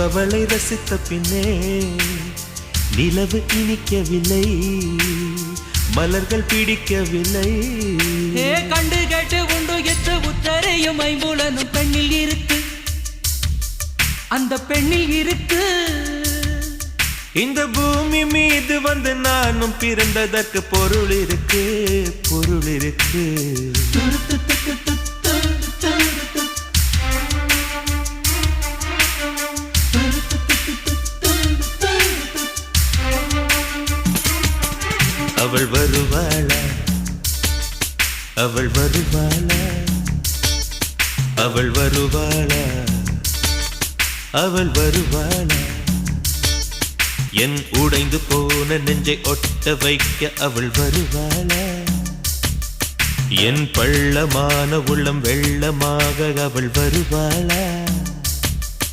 அவளை ரசித்த பின்னே நிலவு இனிக்கவில்லை, மலர்கள் பிடிக்கவில்லை. கண்டு கேட்டு உண்டு எத்து உத்தரையும் ஐம்புலனும் பெண்ணில் இருக்கு, அந்த பெண்ணில் இருக்கு. இந்த பூமி மீது வந்து நானும் பிறந்ததற்கு பொருள் இருக்கு, பொருள் இருக்கு. அவள் வருவாளா, அவள் வருவாளா, அவள் வருவாளா, அவள் வருவாளா. என் உடைந்து போன நெஞ்சை ஒட்ட வைக்க அவள் வருவாளா, என் பள்ளமான உள்ளம் வெள்ளமாக அவள் வருவாளா.